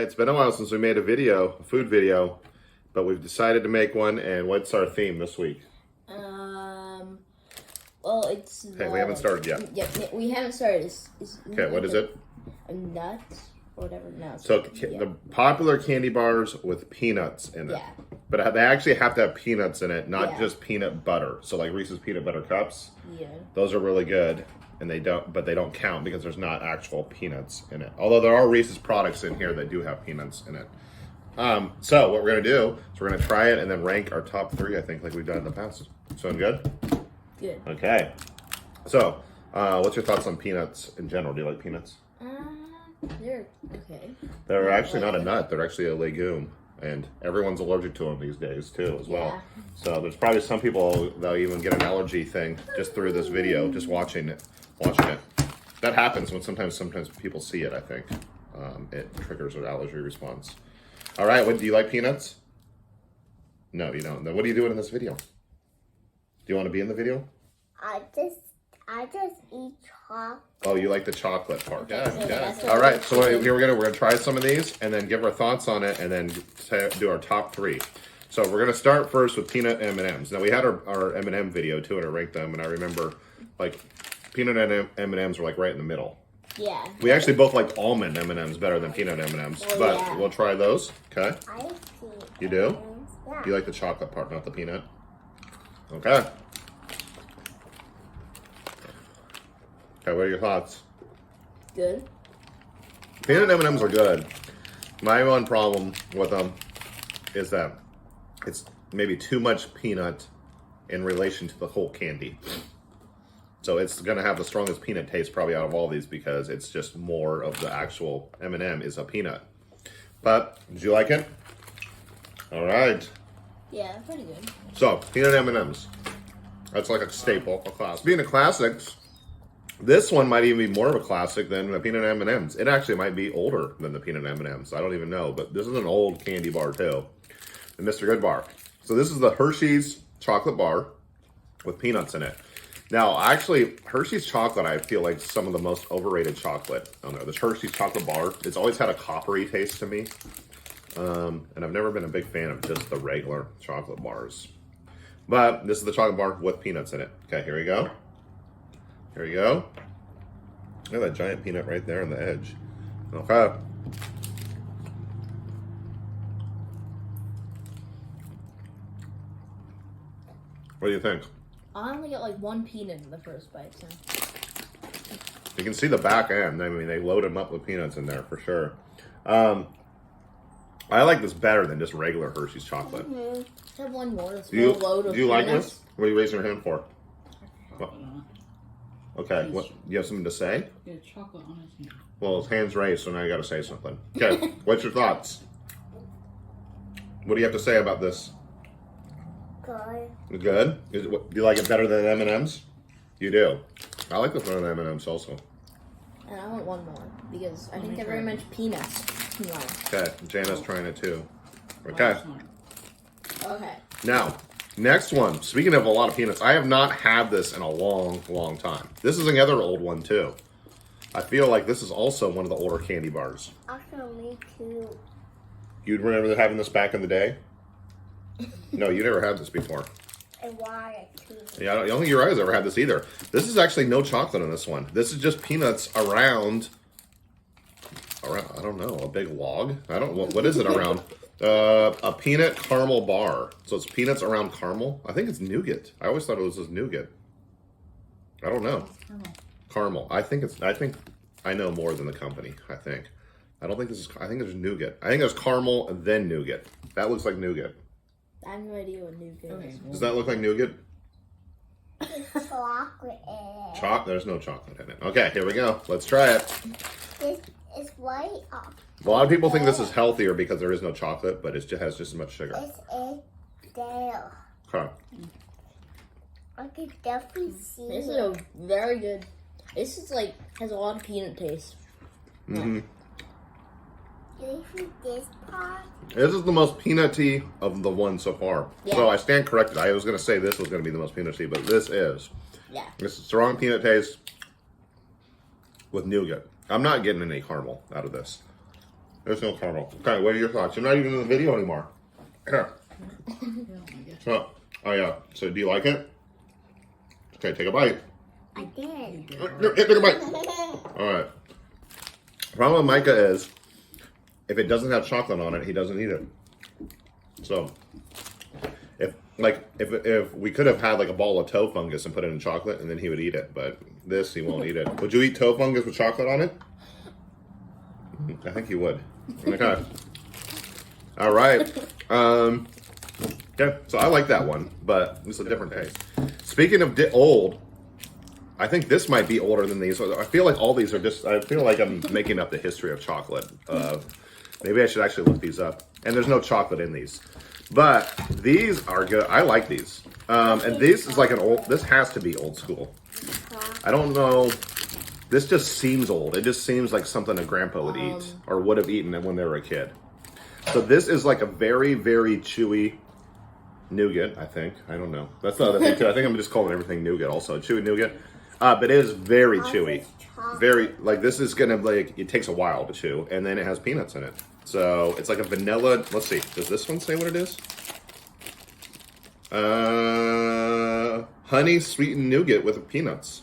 Okay, it's been a while since we made a food video, but we've decided to make one. And what's our theme this week? Well, it's Okay, we haven't started yet. Yeah, we haven't started. Okay, what is it? A nut or whatever. No. So the popular candy bars with peanuts in it. Yeah. But they actually have to have peanuts in it, not Yeah. just peanut butter. So like Reese's peanut butter cups. Yeah. Those are really good, and they don't count because there's not actual peanuts in it. Although there are Reese's products in here that do have peanuts in it. So what we're gonna do is we're gonna try it and then rank our top 3. I think like we've done in the past. Sound good? Good. Okay. So, what's your thoughts on peanuts in general? Do you like peanuts? They're okay. They're actually not a nut. They're actually a legume. And everyone's allergic to them these days, too, as well. Yeah. So there's probably some people that'll even get an allergy thing just through this video, just watching it. That happens when sometimes people see it, I think. It triggers an allergy response. All right, do you like peanuts? No, you don't. Then what are you doing in this video? Do you want to be in the video? I just eat chocolate. Oh, you like the chocolate part. Okay, so that's what All right, so here we're gonna try some of these and then give our thoughts on it and then do our top 3. So we're gonna start first with peanut M&ms. Now we had our M&M video too, and I ranked them, and I remember like peanut M&ms were like right in the middle. Yeah. We actually both like almond M&ms better than peanut M&ms, but yeah. we'll try those. Okay. I like peanut. You do? Yeah. You like the chocolate part, not the peanut. Okay. Okay, what are your thoughts? Good. Peanut M&Ms are good. My one problem with them is that it's maybe too much peanut in relation to the whole candy. So it's going to have the strongest peanut taste probably out of all these because it's just more of the actual M&M is a peanut. But, did you like it? All right. Yeah, pretty good. So, peanut M&Ms. That's like a staple, a classic. Being a classics, this one might even be more of a classic than the peanut M&Ms. It actually might be older than the peanut M&Ms. I don't even know, but this is an old candy bar too. The Mr. Good bar. So this is the Hershey's chocolate bar with peanuts in it. Now, actually, Hershey's chocolate, I feel like some of the most overrated chocolate on there. This Hershey's chocolate bar, it's always had a coppery taste to me. And I've never been a big fan of just the regular chocolate bars. But this is the chocolate bar with peanuts in it. Okay, here we go. Here we go. Look at that giant peanut right there on the edge. Okay. What do you think? I only got like 1 peanut in the first bite, so. You can see the back end. I mean, they load them up with peanuts in there for sure. I like this better than just regular Hershey's chocolate. I have one more. Do you load of like peanuts. this? What are you raising your hand for? What? Okay, what, you have something to say? Yeah, chocolate on his hand. Well, his hand's raised, so now you got to say something. Okay, what's your thoughts? What do you have to say about this? Good. Good? Do you like it better than M&M's? You do. I like the fun of M&M's also. And I want one more because I think they're very much peanuts. No. Okay, Jana's trying it too. Okay. Okay. Now, next one. Speaking of a lot of peanuts, I have not had this in a long, long time. This is another old one too. I feel like this is also one of the older candy bars. Also, me too. You'd remember having this back in the day? No, you never had this before. And water too. Yeah, I don't think your eyes ever had this either. This is actually no chocolate in this one. This is just peanuts around, I don't know, a big log? What is it around? A peanut caramel bar. So it's peanuts around caramel. I think it's nougat. I always thought it was just nougat. I don't know. Caramel. I think I know more than the company, I think. I don't think I think there's nougat. I think there's caramel and then nougat. That looks like nougat. I have no idea what nougat is. Does that look like nougat? Chocolate in it. There's no chocolate in it. Okay, here we go. Let's try it. It's white. A lot of people think this is healthier because there is no chocolate, but it just has just as much sugar. It's in there. Okay. I can definitely see This is it. a very good. This is like has a lot of peanut taste. Mm-hmm. Do you see this part? This is the most peanutty of the ones so far. Yeah. So I stand corrected. I was going to say this was going to be the most peanutty, but this is. Yeah. It's a strong peanut taste with nougat. I'm not getting any caramel out of this. There's no caramel. Okay, what are your thoughts? You're not even in the video anymore. Here. So, oh yeah. So do you like it? Okay, take a bite. I did. Take a bite. All right. Problem with Micah is, if it doesn't have chocolate on it, he doesn't eat it. So, if we could have had like a ball of toe fungus and put it in chocolate, and then he would eat it. But this, he won't eat it. Would you eat toe fungus with chocolate on it? I think you would. Okay. All right. Okay. So I like that one, but it's a different taste. Speaking of old, I think this might be older than these. I feel like all these are just. I feel like I'm making up the history of chocolate. Maybe I should actually look these up. And there's no chocolate in these, but these are good. I like these. And this is like an old. This has to be old school. I don't know. This just seems old. It just seems like something a grandpa would eat or would have eaten when they were a kid. So this is like a very, very chewy nougat, I think. I don't know. That's the other thing too. I think I'm just calling everything nougat also. Chewy nougat. But it is very chewy. Very, like this is gonna like, it takes a while to chew. And then it has peanuts in it. So it's like a vanilla, let's see. Does this one say what it is? Honey sweetened nougat with peanuts.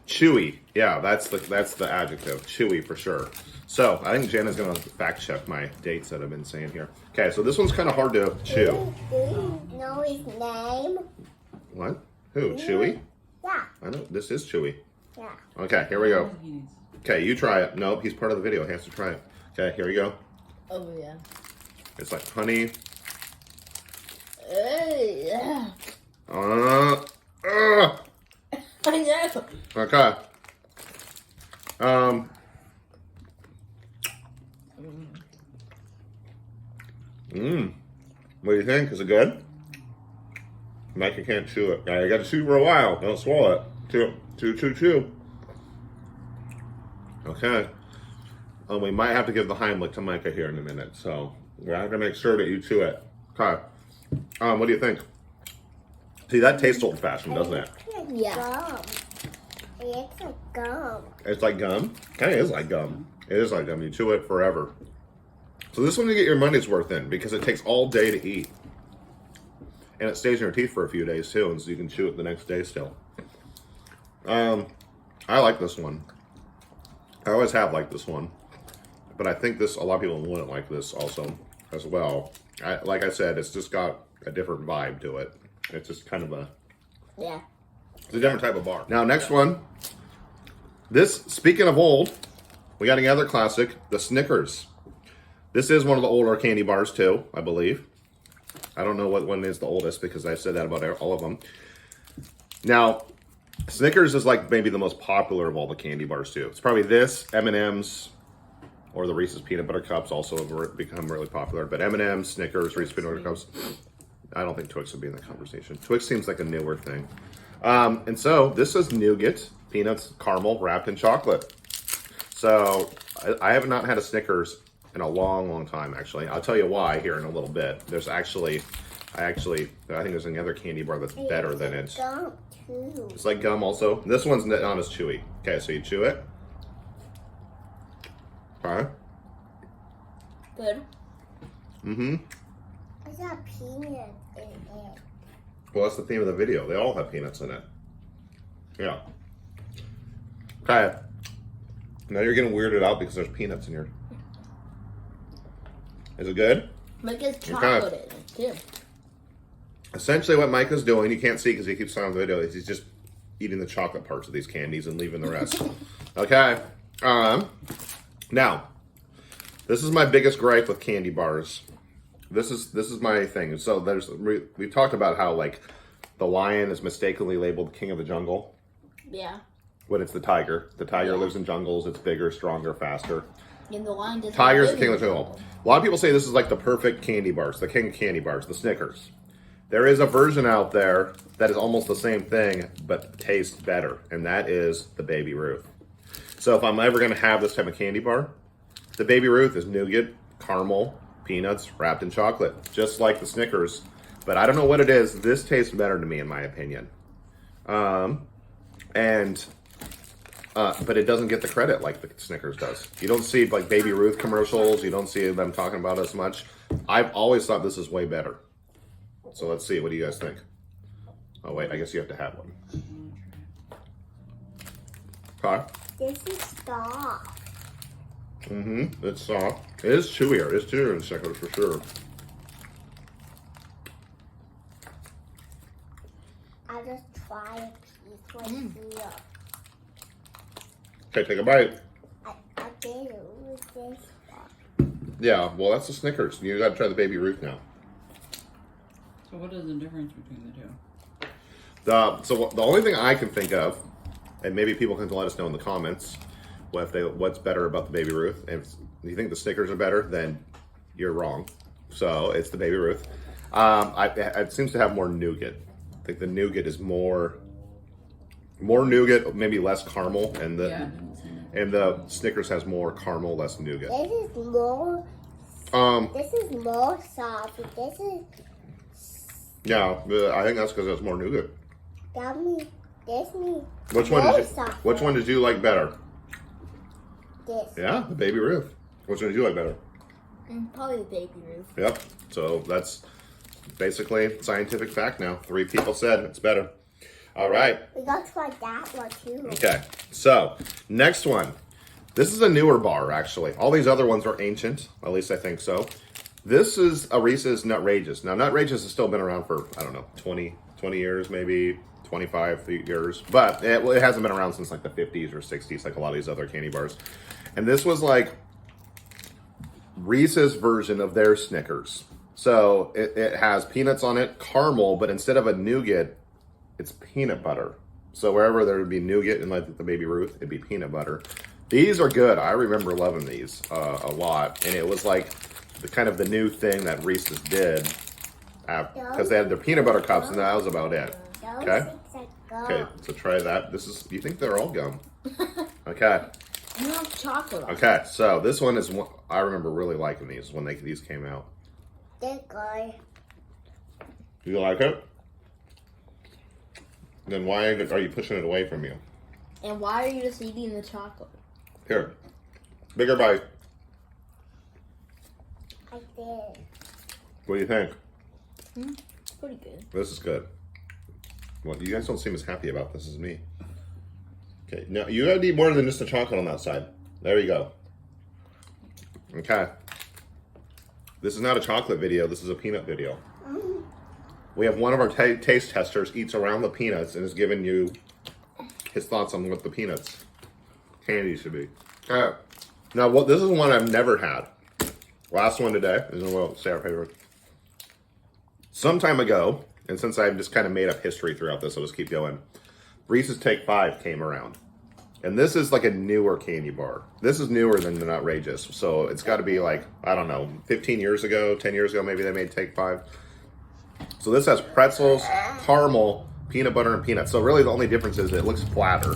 Chewy. Yeah, that's the adjective. Chewy for sure. So I think Jana's gonna fact check my dates that I've been saying here. Okay, so this one's kind of hard to chew. Do you know his name? What? Who? Chewy? Yeah. I know this is Chewy. Yeah. Okay, here we go. Okay, you try it. Nope, he's part of the video. He has to try it. Okay, here we go. Oh yeah. It's like honey. Yeah. I know. Okay. What do you think? Is it good? Micah can't chew it. I got to chew for a while. Don't swallow it. Chew. Okay. We might have to give the Heimlich to Micah here in a minute, so we have to make sure that you chew it. Okay. What do you think? See, that tastes old-fashioned, doesn't it? Yeah. It's like gum. It's like gum? Kind of is like gum. It is like gum. You chew it forever. So this one you get your money's worth in because it takes all day to eat. And it stays in your teeth for a few days too, and so you can chew it the next day still. I like this one. I always have liked this one. But I think a lot of people wouldn't like this also as well. Like I said, it's just got a different vibe to it. It's just kind of it's a different type of bar. Now, next one. This, speaking of old, we got another classic, the Snickers. This is one of the older candy bars too, I believe. I don't know what one is the oldest because I've said that about all of them. Now, Snickers is like maybe the most popular of all the candy bars too. It's probably this, M&ms, or the Reese's Peanut Butter Cups also have become really popular. But M&ms, Snickers, Reese's Peanut Butter Cups. I don't think Twix would be in the conversation. Twix seems like a newer thing. And so this is nougat, peanuts, caramel, wrapped in chocolate. So I have not had a Snickers in a long, long time, actually. I'll tell you why here in a little bit. There's actually, I think there's another candy bar that's better than it. Gum too. It's like gum also. This one's not as chewy. Okay, so you chew it. Okay. Good. Mm-hmm. There's a peanut in it. Well, that's the theme of the video. They all have peanuts in it. Yeah. Okay. Now you're getting weirded out because there's peanuts in here. Is it good? Micah's chocolate in it too. Essentially what Micah's doing, you can't see because he keeps on the video, is he's just eating the chocolate parts of these candies and leaving the rest. Okay. Now, this is my biggest gripe with candy bars. This is my thing. So we talked about how like the lion is mistakenly labeled king of the jungle. Yeah. When it's the tiger. The tiger lives in jungles. It's bigger, stronger, faster. And the lion doesn't. Tiger's the king of the jungle. A lot of people say this is like the perfect candy bars, the king of candy bars, the Snickers. There is a version out there that is almost the same thing, but tastes better, and that is the Baby Ruth. So if I'm ever going to have this type of candy bar, the Baby Ruth is nougat, caramel, peanuts, wrapped in chocolate, just like the Snickers. But I don't know what it is. This tastes better to me, in my opinion. And but it doesn't get the credit like the Snickers does. You don't see like Baby Ruth commercials. You don't see them talking about it as much. I've always thought this is way better. So let's see. What do you guys think? Oh wait, I guess you have to have one. Okay. This is soft. It's soft. It is chewier. It's chewier than Snickers for sure. I'll just try a piece right here. Okay, take a bite. I did it with this one. Yeah, well, that's the Snickers. You got to try the Baby Ruth now. So what is the difference between the two? So the only thing I can think of, and maybe people can let us know in the comments, what's better about the Baby Ruth. If you think the Snickers are better, then you're wrong. So it's the Baby Ruth. It seems to have more nougat. I think the nougat is more nougat, maybe less caramel, and the Snickers has more caramel, less nougat. This is more. This is more soft. This is. Yeah, I think that's because it's more nougat. Yummy. This me. Which one did you like better? This. Yeah, the Baby Ruth. Which one did you like better? Probably the Baby Ruth. Yep. So that's basically scientific fact now. 3 people said it's better. All right. We got to try that one too. Okay. So next one. This is a newer bar, actually. All these other ones are ancient. At least I think so. This is a Reese's Nutrageous. Now, Nutrageous has still been around for, I don't know, 20 years, maybe 25 years. But it hasn't been around since like the 50s or 60s, like a lot of these other candy bars. And this was like Reese's version of their Snickers. So it has peanuts on it, caramel, but instead of a nougat, it's peanut butter. So wherever there would be nougat in like the Baby Ruth, it'd be peanut butter. These are good. I remember loving these a lot. And it was like the kind of the new thing that Reese's did because they had their peanut butter cups and that was about it. Okay? Okay, so try that. You think they're all gum. Okay. You have chocolate on it. Okay, so this one is one, I remember really liking these when these came out. This guy. Do you like it? Then why are you pushing it away from you? And why are you just eating the chocolate? Here, bigger bite. I did. What do you think? It's pretty good. This is good. Well, you guys don't seem as happy about this as me. Okay, now you gotta need more than just the chocolate on that side. There you go. Okay. This is not a chocolate video, this is a peanut video. We have one of our taste testers eats around the peanuts and is giving you his thoughts on what the peanuts candy should be. Okay. Now, this is one I've never had. Last one today. This is what say our favorite. Some time ago, and since I've just kind of made up history throughout this, I'll just keep going. Reese's Take 5 came around. And this is like a newer candy bar. This is newer than the Nutrageous. So it's got to be like, I don't know, 15 years ago, 10 years ago, maybe they made Take 5. So this has pretzels, caramel, peanut butter, and peanuts. So really the only difference is it looks flatter.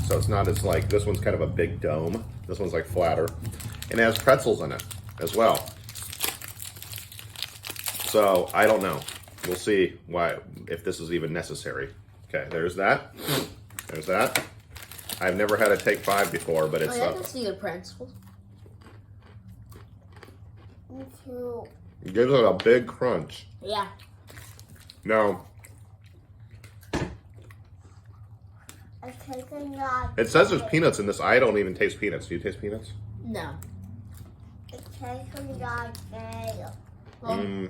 So it's not as like, this one's kind of a big dome. This one's like flatter. And it has pretzels in it as well. So I don't know. We'll see if this is even necessary. Okay, there's that. There's that. I've never had a Take 5 before, but it's... Oh, yeah, I can see the pretzels. Me too. It gives it a big crunch. Yeah. Now, Okay, so not. it says there's peanuts in this. I don't even taste peanuts. Do you taste peanuts? No. Okay, so not there. Well,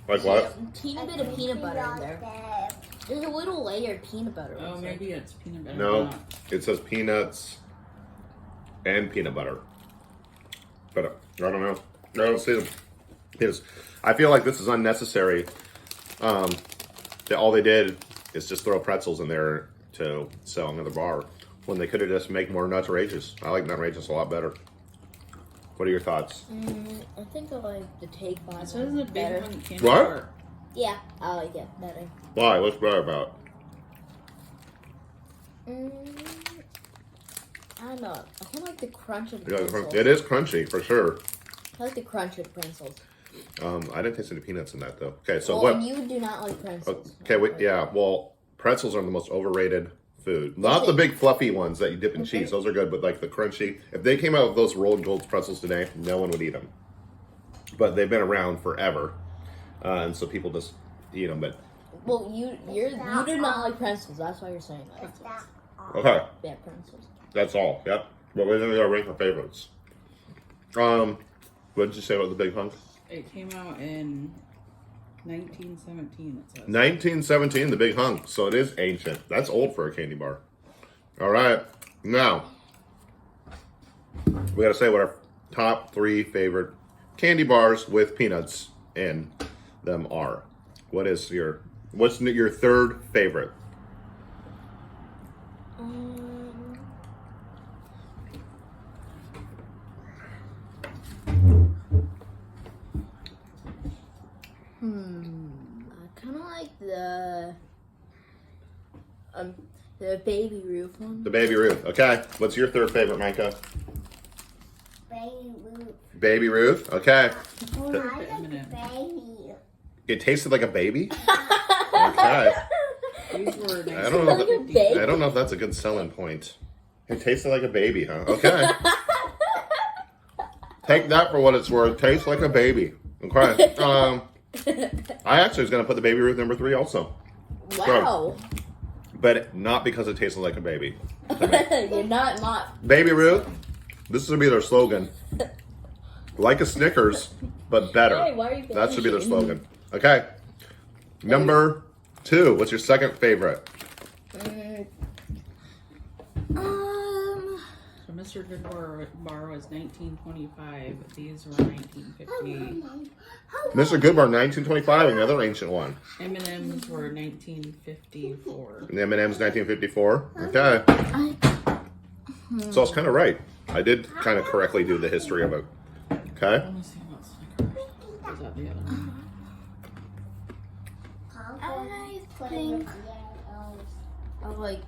Like what? teeny bit of peanut butter in there. There's a little layer of peanut butter. Oh, maybe it's peanut butter. No, Not. it says peanuts and peanut butter. But I don't know. I don't see them. I feel like this is unnecessary. All they did is just throw pretzels in there to sell another bar when they could have just make more Nutrageous. I like Nutrageous a lot better. What are your thoughts? I think I like the Take 5. It says a big better. one candy What? bar. Yeah, I like it better. Why? What's better about I don't know. I kind of like the crunch of the it? pretzels. It is crunchy for sure. I like the crunch of the pretzels. I didn't taste any peanuts in that though. Okay, so Well, what? and you do not like pretzels. Okay, wait, yeah. Well, pretzels are the most overrated food. Not the big fluffy ones that you dip in cheese. Those are good, but like the crunchy. If they came out with those rolled gold pretzels today, no one would eat them. But they've been around forever, and so people just eat them. But Well, you do not like pretzels. That's why you're saying that. okay, Yeah, pretzels. that's all. Yep. But we're gonna rank our favorites. What did you say about the big hunk? It came out in 1917. It says. 1917, the big hunk. So it is ancient. That's old for a candy bar. All right, now we gotta say what our top 3 favorite candy bars with peanuts in them are. What's your third favorite? I kind of like the Baby Ruth one. The Baby Ruth. Okay. What's your third favorite, Micah? Baby Ruth. Baby Ruth. Okay. I like baby. It tasted like a baby. Okay. These were I don't know. Like a baby? I don't know if that's a good selling point. It tasted like a baby, huh? Okay. Take that for what it's worth. Tastes like a baby. Okay. I actually was gonna put the Baby Ruth number 3 also, Wow. but not because it tasted like a baby. You're not. Baby Ruth. This is gonna be their slogan. Like a Snickers, but better. Hey, why are you That should be their finishing? slogan. Okay. Number 2. What's your second favorite? So Mr. Goodbar was 1925. These were 1950. Mr. Goodbar, 1925, another ancient one. M&Ms were 1954. And M&M's 1954. Okay. So I was kind of right. I did kind of correctly do the history of it. Okay. Let me see about Snickers. Is that the other one? I think I like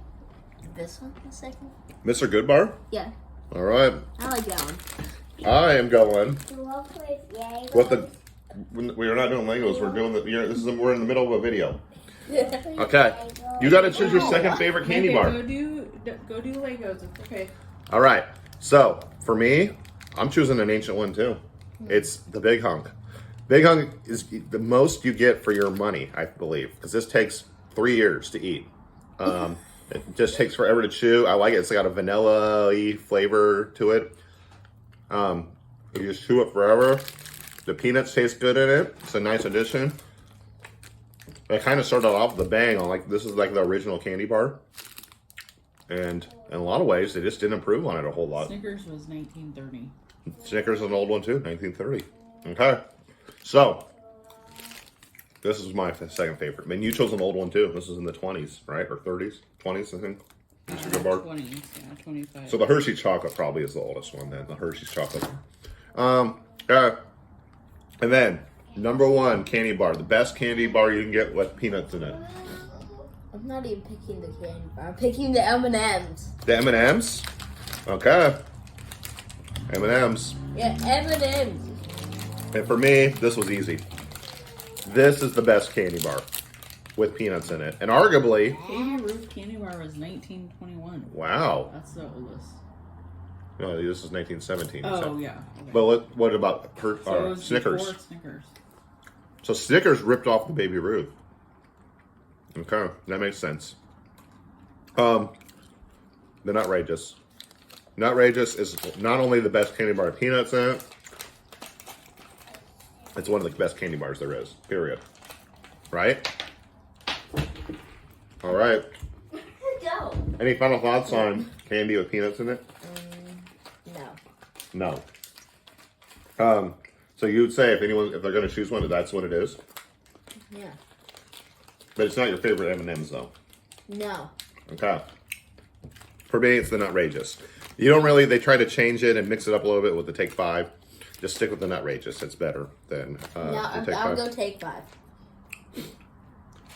this one a second. Mr. Goodbar? Yeah, All right. I like that one. I am going Yay. with the. We are not doing Legos. We're doing we're in the middle of a video. Okay. You got to choose your second favorite candy Okay, bar. Go do Legos. It's okay. All right. So for me, I'm choosing an ancient one too. It's the Big Hunk. Big Hunk is the most you get for your money, I believe, because this takes 3 years to eat. It just takes forever to chew. I like it. It's got a vanilla-y flavor to it. You just chew it forever. The peanuts taste good in it. It's a nice addition. I kind of started off with a bang on this is like the original candy bar. And in a lot of ways, they just didn't improve on it a whole lot. Snickers was 1930. Snickers is an old one too, 1930. Okay. So, this is my second favorite. I mean, you chose an old one too. This is in the 20s, right? Or 30s? 20s, I think. Mr. Goodbar. 20s, yeah, 25. So the Hershey chocolate probably is the oldest one then, the Hershey's chocolate. Yeah. And then, number 1 candy bar. The best candy bar you can get with peanuts in it. I'm not even picking the candy bar. I'm picking the M&Ms. The M&Ms? Okay. M&Ms. Yeah, M&Ms. And for me, this was easy. This is the best candy bar with peanuts in it. And arguably, Baby Ruth candy bar was 1921. wow. That's the oldest. No, this is 1917. Oh, so. yeah. Okay. But what about So it was Snickers? before Snickers. So Snickers ripped off the Baby Ruth. Okay, that makes sense. The Nutrageous. Nutrageous is not only the best candy bar with peanuts in it, it's one of the best candy bars there is, period. Right? All right. Go. Any final thoughts on candy with peanuts in it? No. No. So you would say if they're going to choose one, that's what it is? Yeah. But it's not your favorite M&Ms though. No. Okay. For me, it's the Nutrageous. You don't really, they try to change it and mix it up a little bit with the Take 5. Just stick with the Nutrageous. It's better than No, the Take I'll 5. go Take 5.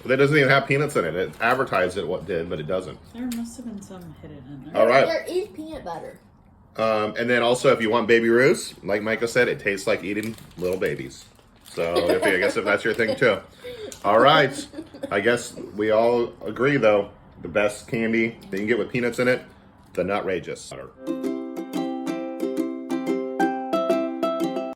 But it doesn't even have peanuts in it. It advertised it what did, but it doesn't. There must have been some hidden in there. All right. There is peanut butter. And then also, if you want Baby Ruths, like Micah said, it tastes like eating little babies. So I guess if that's your thing too. All right. I guess we all agree, though, the best candy that you can get with peanuts in it, the Nutrageous.